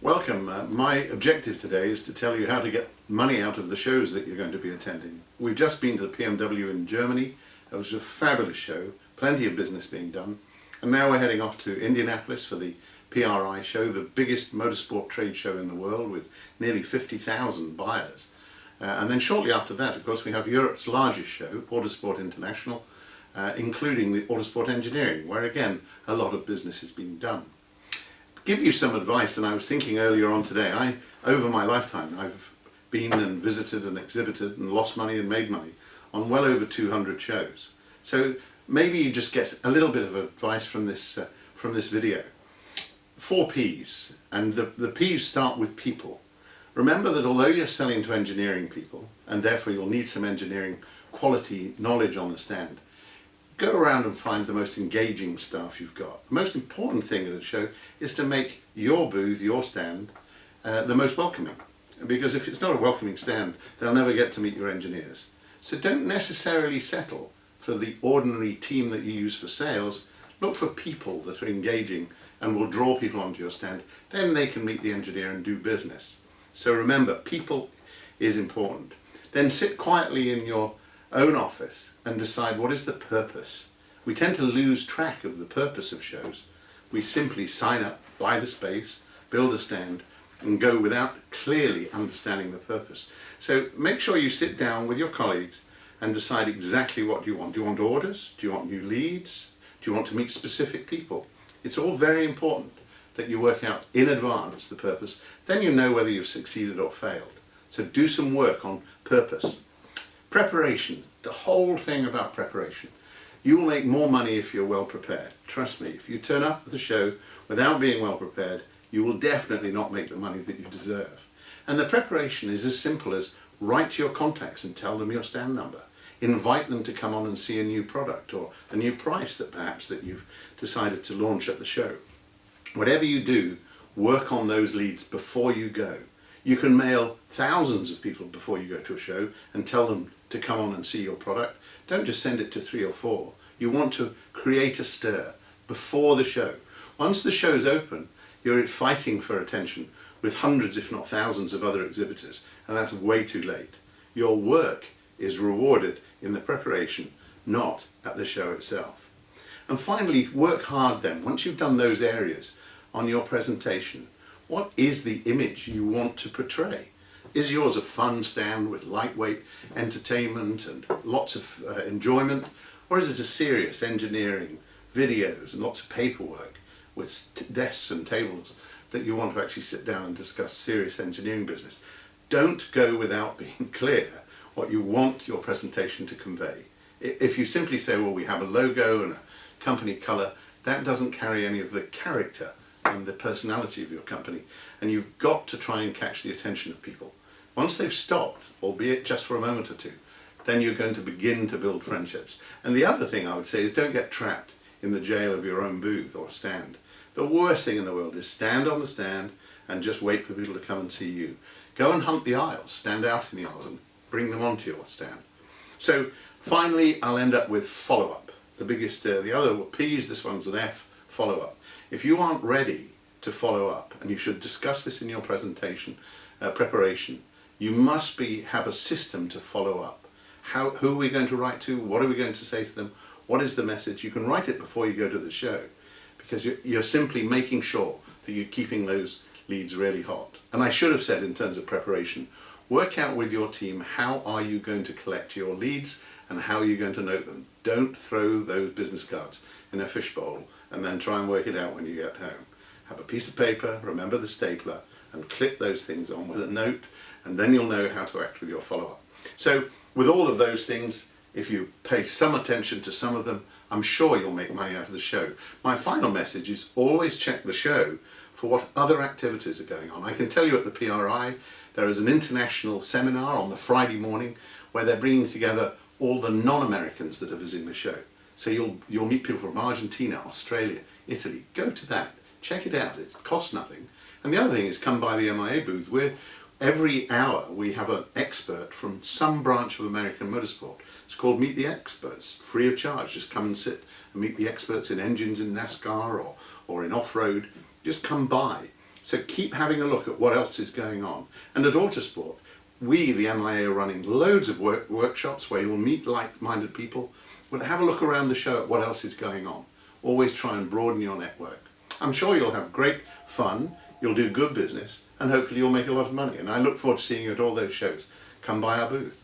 Welcome. My objective today is to tell you how to get money out of the shows that you're going to be attending. We've just been to the BMW in Germany. It was a fabulous show, plenty of business being done. And now we're heading off to Indianapolis for the PRI show, the biggest motorsport trade show in the world with nearly 50,000 buyers. And then shortly after that, of course, we have Europe's largest show, Autosport International, including the Autosport Engineering, where again, a lot of business is being done. Give you some advice, and I was thinking earlier on today, over my lifetime I've been and visited and exhibited and lost money and made money on well over 200 shows. So maybe you just get a little bit of advice from this video. 4 P's, and the P's start with people. Remember that although you're selling to engineering people, and therefore you'll need some engineering quality knowledge on the stand, go around and find the most engaging staff you've got. The most important thing at a show is to make your booth, your stand, the most welcoming. Because if it's not a welcoming stand, they'll never get to meet your engineers. So don't necessarily settle for the ordinary team that you use for sales. Look for people that are engaging and will draw people onto your stand. Then they can meet the engineer and do business. So remember, people is important. Then sit quietly in your own office and decide what is the purpose. We tend to lose track of the purpose of shows. We simply sign up, buy the space, build a stand, and go without clearly understanding the purpose. So make sure you sit down with your colleagues and decide exactly what you want. Do you want orders? Do you want new leads? Do you want to meet specific people? It's all very important that you work out in advance the purpose. Then you know whether you've succeeded or failed. So do some work on purpose. Preparation, the whole thing about preparation. You will make more money if you're well prepared. Trust me, if you turn up at the show without being well prepared, you will definitely not make the money that you deserve. And the preparation is as simple as write to your contacts and tell them your stand number. Invite them to come on and see a new product or a new price that you've decided to launch at the show. Whatever you do, work on those leads before you go. You can mail thousands of people before you go to a show and tell them to come on and see your product. Don't just send it to 3 or 4. You want to create a stir before the show. Once the show's open, you're fighting for attention with hundreds, if not thousands, of other exhibitors, and that's way too late. Your work is rewarded in the preparation, not at the show itself. And finally, work hard then, once you've done those areas, on your presentation. What is the image you want to portray? Is yours a fun stand with lightweight entertainment and lots of enjoyment? Or is it a serious engineering, videos and lots of paperwork with desks and tables that you want to actually sit down and discuss serious engineering business? Don't go without being clear what you want your presentation to convey. If you simply say, well, we have a logo and a company colour, that doesn't carry any of the character and the personality of your company, and you've got to try and catch the attention of people. Once they've stopped, albeit just for a moment or two, then you're going to begin to build friendships. And the other thing I would say is don't get trapped in the jail of your own booth or stand. The worst thing in the world is stand on the stand and just wait for people to come and see you. Go and hunt the aisles, stand out in the aisles and bring them onto your stand. So finally, I'll end up with follow-up. The biggest, the other P's, this one's an F, follow-up. If you aren't ready to follow up, and you should discuss this in your presentation, preparation, you must have a system to follow up. Who are we going to write to? What are we going to say to them? What is the message? You can write it before you go to the show, because you're simply making sure that you're keeping those leads really hot. And I should have said, in terms of preparation, work out with your team how are you going to collect your leads and how are you going to note them. Don't throw those business cards in a fishbowl and then try and work it out when you get home. Have a piece of paper, remember the stapler, and clip those things on with a note, and then you'll know how to act with your follow-up. So with all of those things, if you pay some attention to some of them, I'm sure you'll make money out of the show. My final message is always check the show for what other activities are going on. I can tell you at the PRI there is an international seminar on the Friday morning where they're bringing together all the non-Americans that are visiting the show. So you'll meet people from Argentina, Australia, Italy. Go to that, check it out, it costs nothing. And the other thing is come by the MIA booth. Every hour we have an expert from some branch of American motorsport. It's called Meet the Experts, free of charge. Just come and sit and meet the experts in engines in NASCAR or in off-road. Just come by. So keep having a look at what else is going on. And at Autosport, we, the MIA, are running loads of workshops where you'll meet like-minded people, but have a look around the show at what else is going on. Always try and broaden your network. I'm sure you'll have great fun, you'll do good business, and hopefully you'll make a lot of money. And I look forward to seeing you at all those shows. Come by our booth.